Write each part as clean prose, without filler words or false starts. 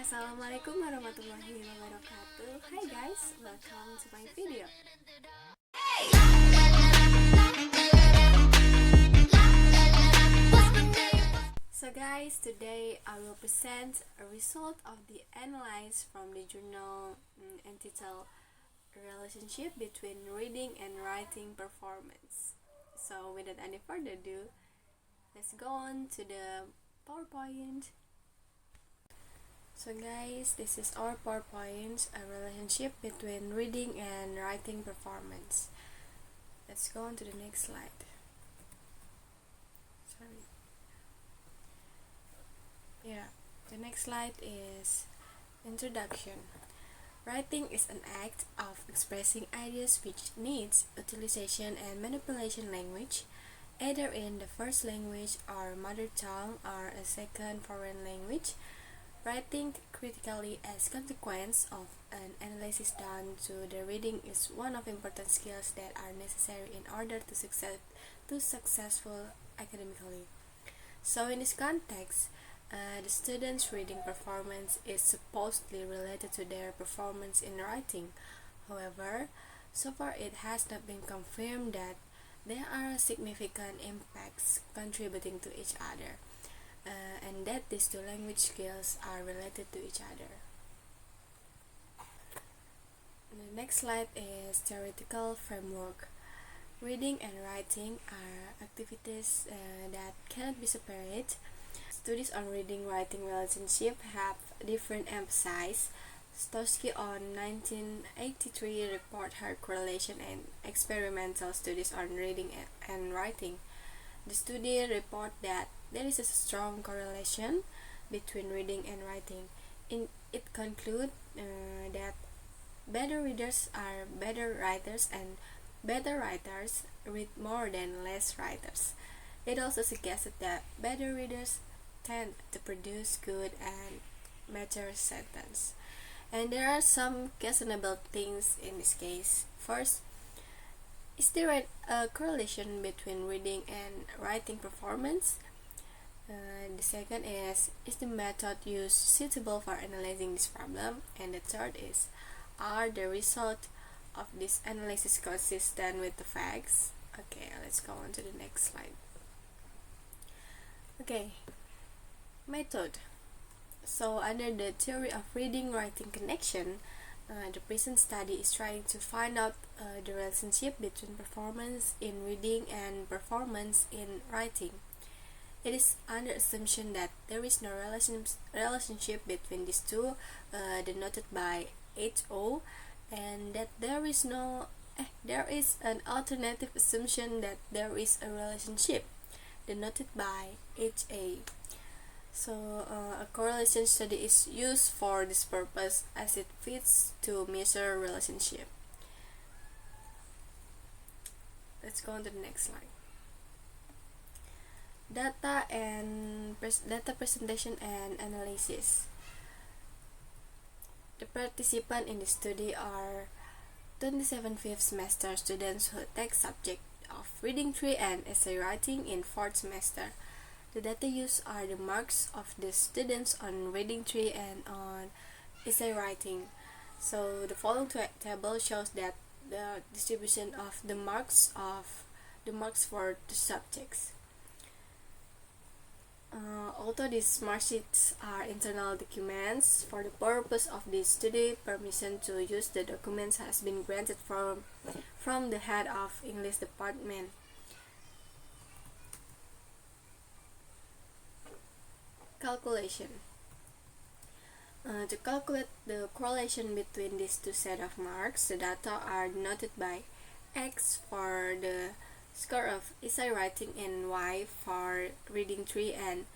Assalamualaikum warahmatullahi wabarakatuh. Hi guys, welcome to my video. So guys, today I will present a result of the analysis from the journal entitled Relationship Between Reading and Writing Performance. So without any further ado, let's go on to the PowerPoint. So guys, this is our PowerPoint, a relationship between reading and writing performance. Let's go on to the next slide. The next slide is introduction. Writing is an act of expressing ideas which needs utilization and manipulation language, either in the first language or mother tongue or a second foreign language. Writing critically as consequence of an analysis done to the reading is one of important skills that are necessary in order to successful academically. So in this context, the students' reading performance is supposedly related to their performance in writing. However, so far it has not been confirmed that there are significant impacts contributing to each other, and that these two language skills are related to each other. The next slide is theoretical framework. Reading and writing are activities that cannot be separated. Studies on reading-writing relationship have different emphasis. Stosky on 1983 report her correlation and experimental studies on reading and writing. The study report that there is a strong correlation between reading and writing. It concludes that better readers are better writers and better writers read more than less writers. It also suggested that better readers tend to produce good and mature sentences. And there are some questionable things in this case. First, is there a correlation between reading and writing performance? The second is the method used suitable for analyzing this problem? And the third is, are the results of this analysis consistent with the facts? Okay, let's go on to the next slide. Okay, method. So under the theory of reading-writing connection, the present study is trying to find out the relationship between performance in reading and performance in writing. It is under assumption that there is no relationship between these two, denoted by HO, and that there is an alternative assumption that there is a relationship, denoted by HA. So a correlation study is used for this purpose as it fits to measure relationship. Let's go on to the next slide. Data presentation and analysis. The participants in the study are 27 fifth semester students who take subject of reading 3 and essay writing in 4th semester. The data used are the marks of the students on reading 3 and on essay writing. So the following table shows that the distribution of the marks for the subjects. Although these mark sheets are internal documents, for the purpose of this study, permission to use the documents has been granted from the head of English department. Calculation. To calculate the correlation between these two sets of marks, the data are denoted by X for the score of essay writing and Y for reading 3 and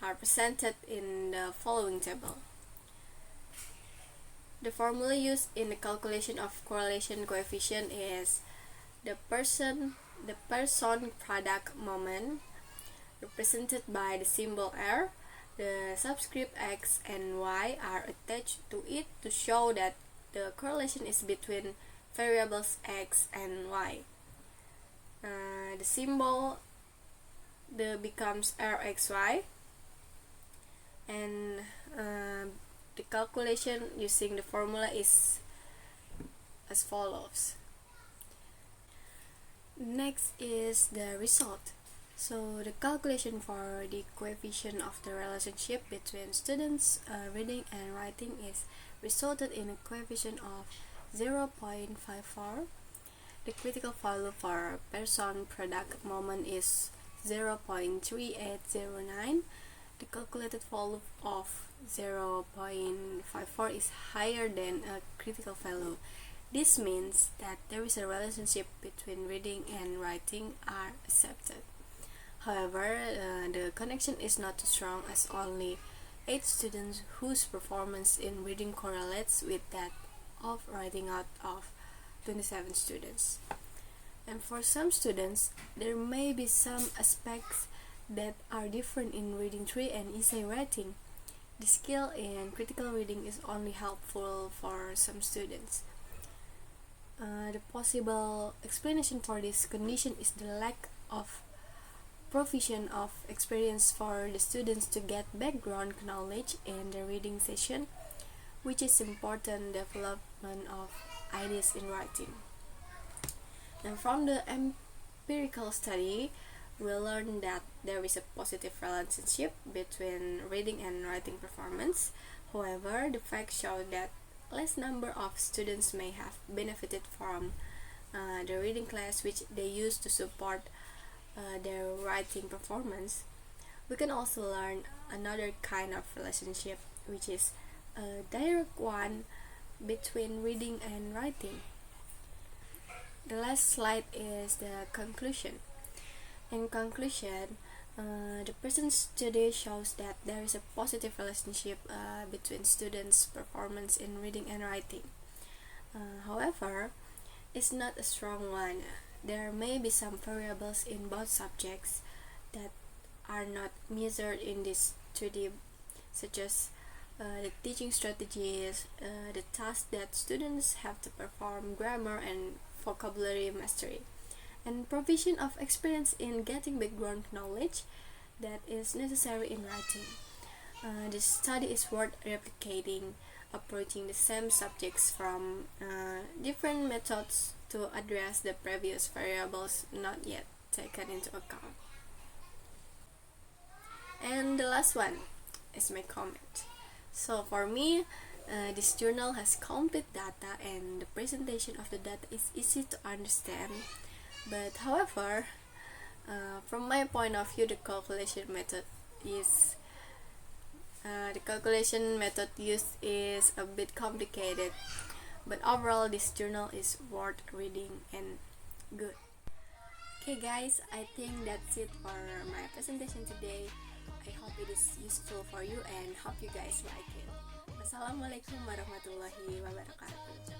are presented in the following table. The formula used in the calculation of correlation coefficient is the person product moment, represented by the symbol R. The subscript X and Y are attached to it to show that the correlation is between variables X and Y. The symbol becomes RXY, and the calculation using the formula is as follows. Next is the result. So the calculation for the coefficient of the relationship between students' reading and writing is resulted in a coefficient of 0.54. The critical value for person product moment is 0.3809. The calculated value of 0.54 is higher than a critical value. This means that there is a relationship between reading and writing are accepted. However, the connection is not too strong as only 8 students whose performance in reading correlates with that of writing out of 27 students. And for some students, there may be some aspects that are different in reading 3 and essay writing. The skill in critical reading is only helpful for some students. The possible explanation for this condition is the lack of provision of experience for the students to get background knowledge in the reading session, which is important development of ideas in writing. And from the empirical study, we learned that there is a positive relationship between reading and writing performance. However, the facts show that less number of students may have benefited from the reading class which they use to support their writing performance. We can also learn another kind of relationship, which is a direct one between reading and writing. The last slide is the conclusion. In conclusion, the present study shows that there is a positive relationship between students' performance in reading and writing. However, it's not a strong one. There may be some variables in both subjects that are not measured in this study, such as the teaching strategies, the tasks that students have to perform, grammar and vocabulary mastery, and provision of experience in getting background knowledge that is necessary in writing. This study is worth replicating, approaching the same subjects from different methods to address the previous variables not yet taken into account. And the last one is my comment. So for me, this journal has complete data and the presentation of the data is easy to understand. But however, from my point of view, the calculation method used is a bit complicated. But overall, this journal is worth reading and good. Okay guys, I think that's it for my presentation today. I hope it is useful for you and hope you guys like it. Wassalamualaikum warahmatullahi wabarakatuh.